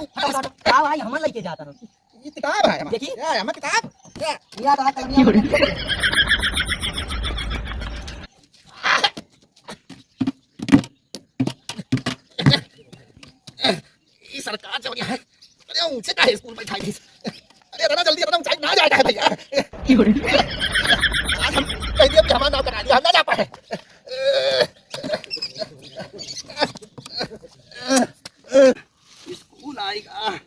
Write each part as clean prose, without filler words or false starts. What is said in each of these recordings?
का भाई हम लेके जाता रहो। ये किताब है देखिए ये हम किताब या तो कलम ये सरकार जो है अरे ऊंचे का स्कूल में बैठाई थी। अरे रना जल्दी रना ऊंचाई ना जाएगा भैया। आज हम कह दिया कि हमारा नाम करा दिया हम ना जा पाए। स्कूल आएगा।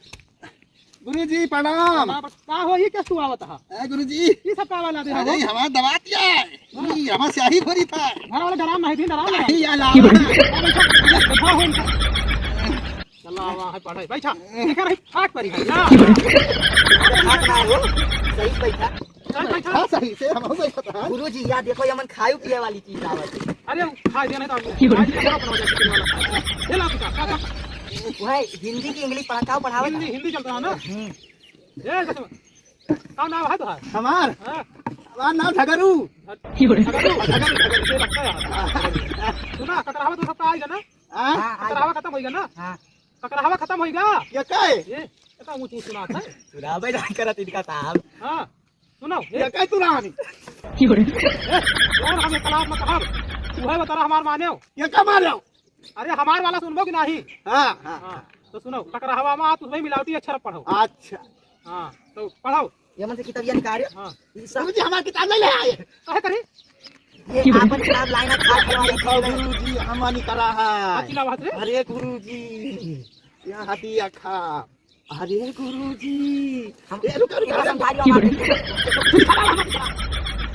गुरुजी प्रणाम। का हो ये क्या हुआ था? गुरुजी ये सब का वाला दे अरे हमारा दवा दिया है हमारा स्याही खोरी था घर वाले डराम नहीं थी डराम नहीं आला चला वहां है पढ़ाई बैठा देखा नहीं फाट पड़ी है ना सही बैठा चल बैठा हाँ सही से हम सही पता है गुरुजी या देखो ये मन खाए पिए वाली चीज आवत। अरे खा दे नहीं तो ये ला का वो है हिंदी की इंग्लिश पढ़ावत हिंदी हिंदी चलता है ना ये कसम का नाम है तो है हमार हां हमारा नाम झगरू सुना ककरावा तो सबका आएगा ना ककरावा खत्म होएगा ना हां ककरावा खत्म होएगा ये काय ये कितना ऊंच ऊंच सुना है सुनावे ना करत इनका साहब। हां सुनाओ ये काय तू रानी और हमें कलाम में कहा तू है बता हमार माने हो ये का मारो अरे हमार वाला सुनबो कि नहीं हां हां हां तो सुनो ककरावा में तुम्हें मिलावटी अक्षर पढ़ो अच्छा हां तो पढ़ाओ ये मन से किताबियां निकाल हां ये सब गुरुजी हमारी किताब नहीं ले आए काहे करे ये आपन किताब लाइन खा वाली गुरुजी हमारी करा है अकेला बात रे अरे गुरुजी यहाँ हटिया खा अरे गुरुजी ये रुक रुक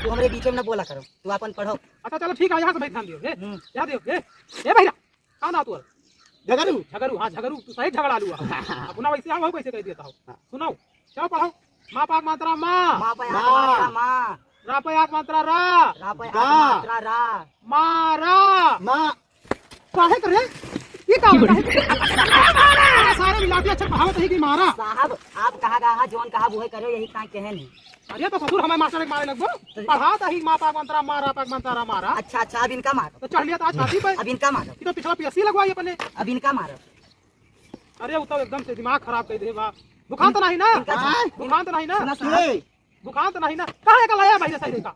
तू हमरे बीच में ना बोला करो तू अपन पढ़ो। अच्छा चलो ठीक है यहाँ से भाई ध्यान दियो यहाँ दियो ए भैया कहाँ ना तू झगरू झगड़ू हाँ झगड़ू तू सही झगड़ा लुआ अपना वैसे आओ कैसे कह देता हो सुनाओ चलो पढ़ो माँ पाक मात्रा माँ माँ पे आत्मा माँ रा पे आक मात्रा रा रा पे आत्मा रा मारा माँ काहे करे ये का सारे मिलाके अच्छा कहावत है कि मारा साहब आप कहा कहा जोन कहा वो करो यही काहे कहे नहीं। अरे तो ससुर हमें मास्टर एक मारे लगबो पढ़ा तो ही माँ पाक मंत्रा मारा पाक मंत्रा मारा अच्छा अच्छा अब इनका मारो तो चढ़ लिया था छाती पे अब इनका मारो ये तो पिछला पीएससी लगवाई अपने अब इनका मारो। अरे वो तो एकदम से दिमाग खराब कर दे बा बुखार तो नहीं ना बुखार तो नहीं ना बुखार तो नहीं ना काहे का लाया भाई सही का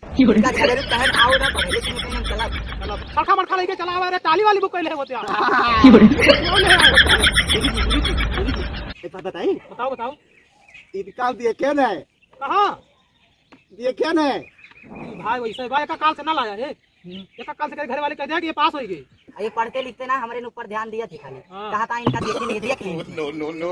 इनका झगड़ू पहन आओ ना पहले तुम चला चलो मरखा मरखा लेके चला हुआ रे टाली वाली बुक ले होते यार एक बात बताइए बताओ बताओ इनका दिए क्या है कहाँ दिए क्या है भाई वैसे भाई का काल से ना लाया है एक काल से घर वाले कह दिया कि ये पास हो गई ये पढ़ते लिखते ना हमारे ऊपर ध्यान दिया थे खाली हाँ। कहा था इनका देख नहीं देख नहीं नो नो नो